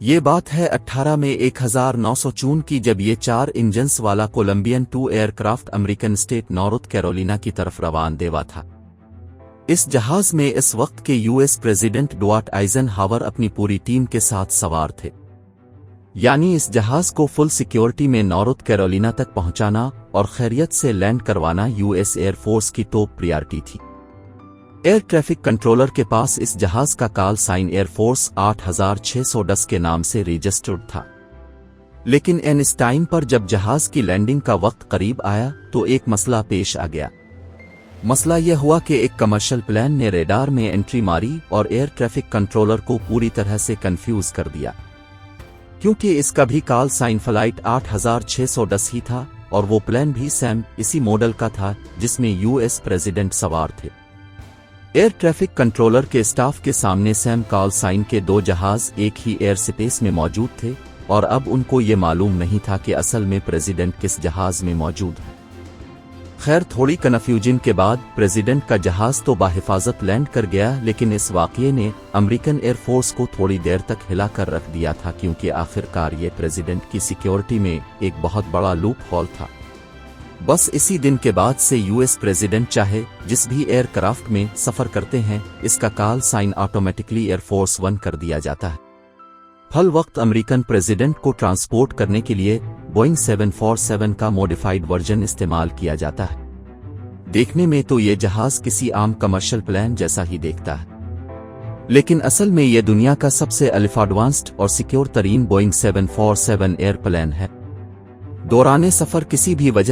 ये बात है 18 में 1904 की, जब ये 4 इंजन्स वाला Colombian 2 aircraft American state North Carolina की तरफ रवान देवा था। इस जहाज में इस वक्त के यूएस प्रेसिडेंट डुआर्ट आइजनहावर अपनी पूरी टीम के साथ सवार थे। यानी इस जहाज को फुल सिक्योरिटी में नॉर्थ कैरोलिना तक पहुंचाना और खैरियत से लैंड करवाना यूएस एयरफोर्स की टॉप प्रायोरिटी थी। एयर ट्रैफिक कंट्रोलर के पास इस जहाज का कॉल साइन एयरफोर्स 8610 के नाम से रजिस्टर्ड था। लेकिन इस टाइम पर जब जहाज की लैंडिंग का वक्त करीब आया तो एक मसला पेश आ गया। मसला यह हुआ कि एक कमर्शियल प्लेन ने रेडार में एंट्री मारी और एयर ट्रैफिक कंट्रोलर को पूरी तरह से कंफ्यूज कर दिया, क्योंकि इसका भी कॉल साइन फ्लाइट 8610 ही था और वो प्लेन भी सेम इसी मॉडल का था जिसमें यूएस प्रेसिडेंट सवार थे। एयर ट्रैफिक कंट्रोलर के स्टाफ के सामने सेम कॉल साइन के 2 जहाज एक ही एयर स्पेस में मौजूद थे और अब उनको ये मालूम नहीं था कि असल में प्रेसिडेंट किस जहाज में मौजूद है। खैर, थोड़ी कन्फ्यूजन के बाद प्रेसिडेंट का जहाज तो बाहिफाजत लैंड कर गया, लेकिन इस वाकये ने अमेरिकन एयरफोर्स को थोड़ी देर तक हिला कर रख दिया था, क्योंकि आखिरकार ये प्रेसिडेंट की सिक्योरिटी में एक बहुत बड़ा लूप होल था। बस इसी दिन के बाद से यूएस प्रेसिडेंट चाहे जिस भी एयरक्राफ्ट में सफर करते हैं, इसका कॉल साइन ऑटोमेटिकली एयरफोर्स 1 कर दिया जाता है। फल वक्त अमेरिकन प्रेसिडेंट को ट्रांसपोर्ट करने के लिए बोइंग 747 का मॉडिफाइड वर्जन इस्तेमाल किया जाता है। देखने में तो ये जहाज किसी आम कमर्शियल प्लेन जैसा ही देखता है, लेकिन असल में ये दुनिया का सबसे एडवांस्ड और सिक्योर तरीन बोइंग 747 एयरप्लेन है। दौरान सफर किसी भी वजह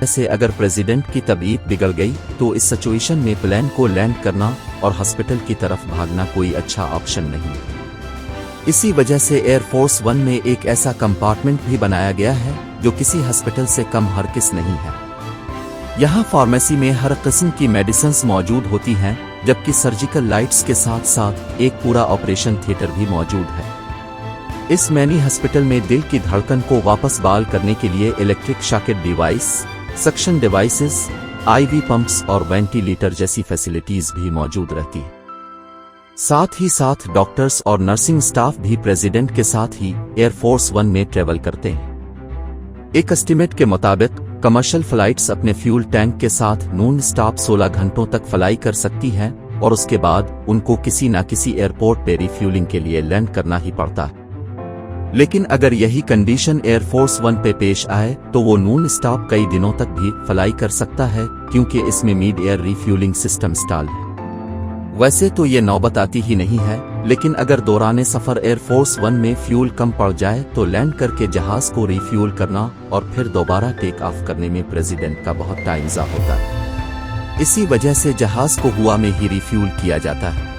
से अगर प्रेसिडेंट की तबीयत बिगड़ गई तो इस सिचुएशन में प्लेन को लैंड करना और हॉस्पिटल की तरफ भागना कोई अच्छा ऑप्शन नहीं। इसी वजह से एयरफोर्स 1 में एक ऐसा कंपार्टमेंट भी बनाया गया है जो किसी हॉस्पिटल से कम हरकिस नहीं है। यहाँ फार्मेसी में हर किस्म की मेडिसिन्स मौजूद होती हैं, जबकि सर्जिकल लाइट्स के साथ साथ एक पूरा ऑपरेशन थिएटर भी मौजूद है। इस मैनी हॉस्पिटल में दिल की धड़कन को वापस बहाल करने के लिए electric shock device, suction devices, IV pumps और वेंटिलेटर जैसी फैसिलिटीज भी मौजूद रहती है। साथ ही साथ डॉक्टर्स और नर्सिंग स्टाफ भी प्रेसिडेंट के साथ ही एयरफोर्स 1 में ट्रेवल करते हैं। एक एस्टिमेट के मुताबिक कमर्शियल फ्लाइट्स अपने फ्यूल टैंक के साथ नॉन स्टॉप 16 घंटों तक फ्लाई कर सकती हैं और उसके बाद उनको किसी न किसी एयरपोर्ट पे रिफ्यूलिंग के लिए लैंड करना ही पड़ता है। लेकिन अगर यही कंडीशन एयरफोर्स 1 पे पेश आए तो वो नॉन स्टॉप कई दिनों तक भी फ्लाई कर सकता है, क्योंकि इसमें mid air refuelling system install है। वैसे तो ये नौबत आती ही नहीं है, लेकिन अगर दौरान सफर एयरफोर्स 1 में फ्यूल कम पड़ जाए तो लैंड करके जहाज को रिफ्यूल करना और फिर दोबारा टेक ऑफ करने में प्रेसिडेंट का बहुत टाइम ज़ाया होता है। इसी वजह से जहाज को हुआ में ही रिफ्यूल किया जाता है।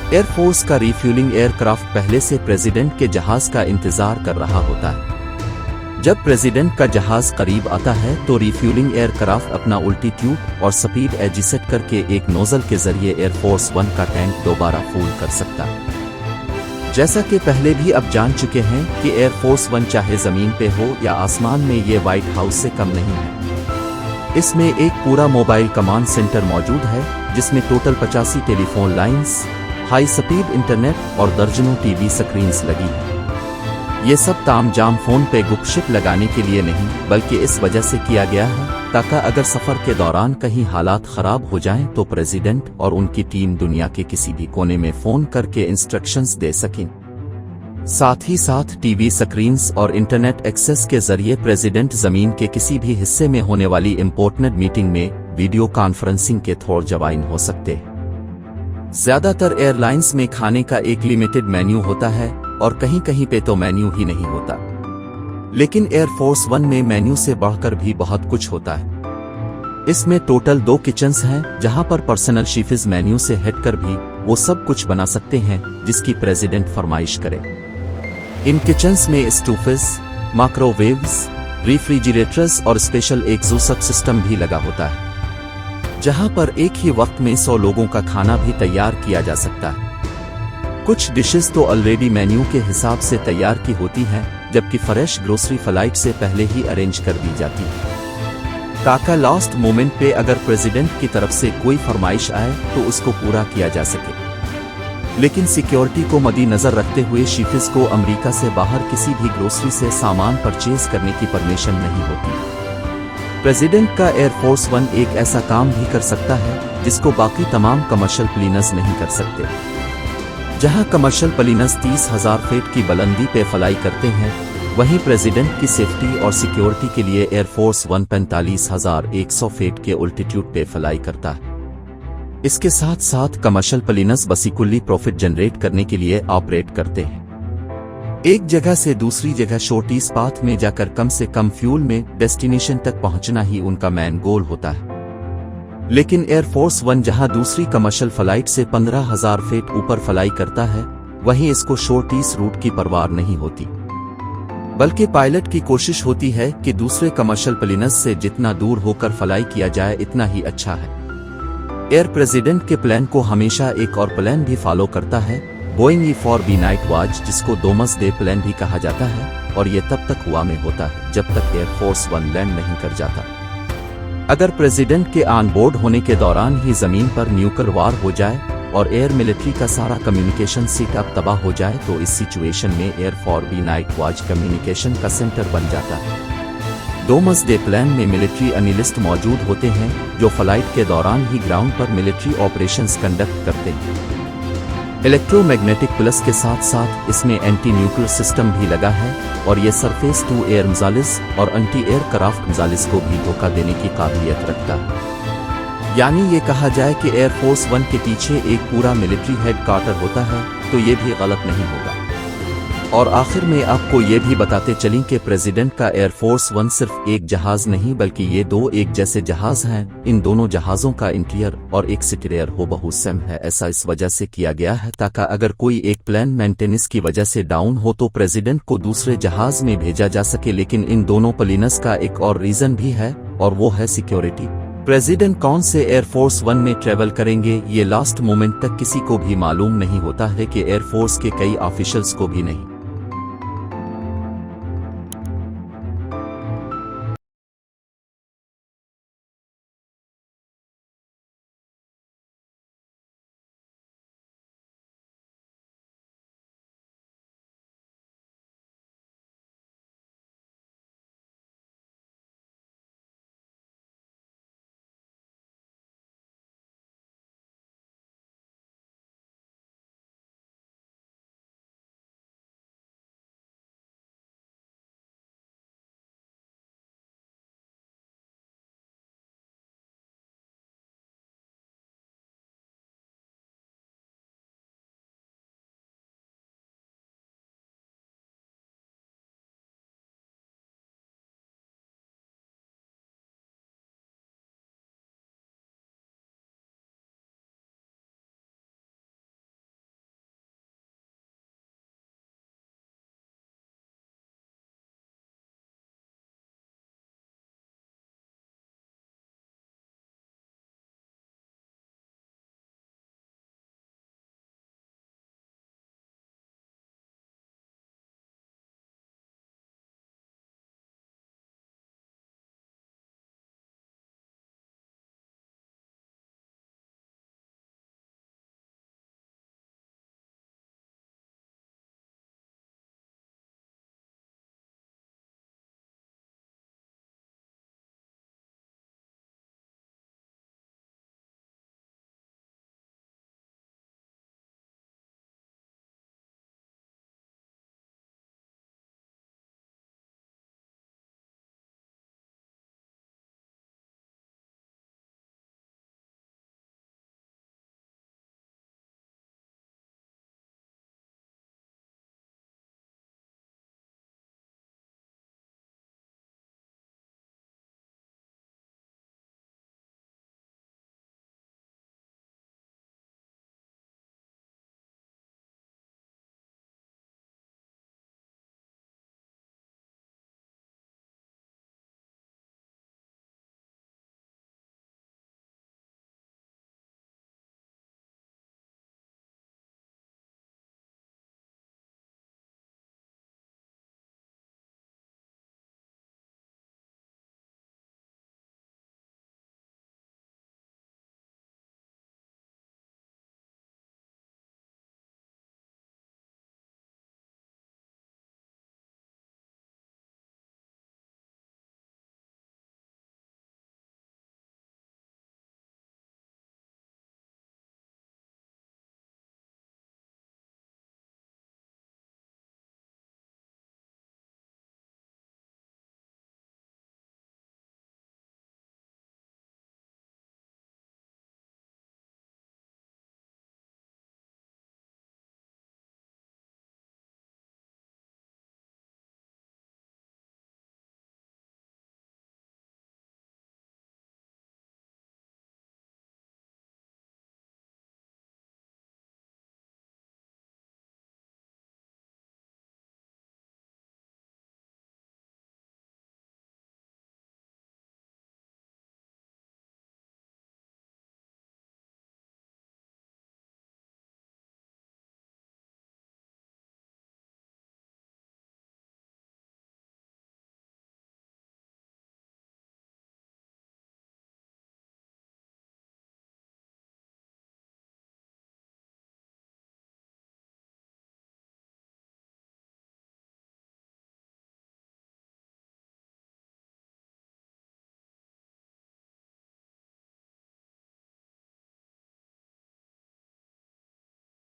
एयरफोर्स का रिफ्यूलिंग एयरक्राफ्ट पहले से प्रेसिडेंट के जहाज का इंतजार कर रहा होता है। जब प्रेसिडेंट का जहाज करीब आता है तो रिफ्यूलिंग एयरक्राफ्ट अपना उल्टी ट्यूब और स्पीड एडजस्ट करके एक नोजल के जरिए एयरफोर्स 1 का टैंक दोबारा फुल कर सकता है। जैसा कि पहले भी अब जान चुके हैं कि एयरफोर्स 1 चाहे जमीन पे हो या आसमान में, ये व्हाइट हाउस से कम नहीं है। इसमें एक पूरा मोबाइल कमांड सेंटर मौजूद है, जिसमें total 85 telephone lines, high speed internet और दर्जनों टीवी स्क्रीन्स लगी हैं। ये सब तामझाम फोन पे गुपशुप लगाने के लिए नहीं, बल्कि इस वजह से किया गया है ताकि अगर सफर के दौरान कहीं हालात खराब हो जाएं तो प्रेसिडेंट और उनकी टीम दुनिया के किसी भी कोने में फोन करके इंस्ट्रक्शंस दे सकें। साथ ही साथ टीवी स्क्रीन्स और इंटरनेट एक्सेस के जरिए प्रेसिडेंट जमीन के किसी भी हिस्से में होने वाली इंपॉर्टेंट मीटिंग में वीडियो कॉन्फ्रेंसिंग के थ्रू ज्वाइन हो सकते हैं। ज्यादातर एयरलाइंस में खाने का एक लिमिटेड मेन्यू होता है और कहीं कहीं पे तो मेन्यू ही नहीं होता, लेकिन एयरफोर्स 1 में मेन्यू से बढ़कर भी बहुत कुछ होता है। इसमें टोटल 2 किचन्स हैं जहां पर पर्सनल शेफ्स मेन्यू से हटकर भी वो सब कुछ बना सकते हैं जिसकी प्रेसिडेंट फरमाइश करे। इन किचन्स में स्टोव्स, माइक्रोवेव्स, रेफ्रिजरेटर्स और स्पेशल एग्जॉस्ट सिस्टम भी लगा होता है, जहां पर एक ही वक्त में 100 लोगों का खाना भी तैयार किया जा सकता है। कुछ डिशेस तो ऑलरेडी मेन्यू के हिसाब से तैयार की होती हैं, जबकि फ्रेश ग्रोसरी फ्लाइट से पहले ही अरेंज कर दी जाती है, ताकि लास्ट मोमेंट पे अगर प्रेसिडेंट की तरफ से कोई फरमाइश आए तो उसको पूरा किया जा सके। लेकिन सिक्योरिटी को मद्देनजर रखते हुए शेफ्स को अमेरिका से बाहर किसी भी ग्रोसरी से सामान परचेज करने की परमिशन नहीं होती। प्रेसिडेंट का एयरफोर्स वन एक ऐसा काम भी कर सकता है जिसको बाकी तमाम कमर्शियल प्लेनर्स नहीं कर सकते। जहां कमर्शियल प्लेनर्स 30,000 फीट की बुलंदी पे फ्लाई करते हैं, वहीं प्रेसिडेंट की सेफ्टी और सिक्योरिटी के लिए एयरफोर्स वन 45,100 फीट के अल्टीट्यूड पे फ्लाई करता है। इसके साथ साथ commercial planners basically profit generate करने के लिए ऑपरेट करते हैं। एक जगह से दूसरी जगह शॉर्टेस्ट पाथ में जाकर कम से कम फ्यूल में डेस्टिनेशन तक पहुंचना ही उनका मेन गोल होता है। लेकिन एयरफोर्स वन जहां दूसरी कमर्शियल फ्लाइट से 15,000 फीट ऊपर फ्लाई करता है, वहीं इसको शॉर्टेस्ट रूट की परवाह नहीं होती, बल्कि पायलट की कोशिश होती है कि दूसरे कमर्शियल प्लेनर्स से जितना दूर होकर फ्लाई किया जाए इतना ही अच्छा है। एयर प्रेसिडेंट के प्लान को हमेशा एक और प्लान भी फॉलो करता है, बोइंग E-4B नाइट वॉच, जिसको डोमसडे प्लान भी कहा जाता है, और ये तब तक हुआ में होता है जब तक एयरफोर्स वन लैंड नहीं कर जाता। अगर प्रेसिडेंट के ऑन बोर्ड होने के दौरान ही जमीन पर न्यूक्लियर वार हो जाए और एयर मिलिट्री का सारा कम्युनिकेशन सेटअप तबाह हो जाए तो इस सिचुएशन में E-4B नाइट वॉच कम्युनिकेशन का सेंटर बन जाता है। डोमसडे प्लान में मिलिट्री एनालिस्ट मौजूद होते हैं जो फ्लाइट के दौरान ही ग्राउंड पर मिलिट्री ऑपरेशंस कंडक्ट करते हैं। इलेक्ट्रोमैग्नेटिक प्लस के साथ साथ इसमें एंटी न्यूक्लियर सिस्टम भी लगा है और ये सरफेस टू एयर मिसाइल्स और एंटी एयरक्राफ्ट मिसाइल्स को भी धोखा देने की काबिलियत रखता है। यानी ये कहा जाए कि एयरफोर्स वन के पीछे एक पूरा मिलिट्री हेडक्वार्टर होता है तो ये भी गलत नहीं होगा। और आखिर में आपको ये भी बताते चलें कि प्रेसिडेंट का एयरफोर्स वन सिर्फ एक जहाज नहीं बल्कि ये 2 एक जैसे जहाज हैं। इन दोनों जहाजों का इंटीरियर और एक्सटीरियर हूबहू सेम है। ऐसा इस वजह से किया गया है ताकि अगर कोई एक प्लेन मेंटेनेंस की वजह से डाउन हो तो प्रेसिडेंट को दूसरे जहाज में भेजा जा सके। लेकिन इन दोनों प्लेनर्स का एक और रीजन भी है और वो है सिक्योरिटी। प्रेसिडेंट कौन से एयरफोर्स वन में ट्रेवल करेंगे ये लास्ट मोमेंट तक किसी को भी मालूम नहीं होता है कि एयरफोर्स के कई ऑफिशियल्स को भी नहीं।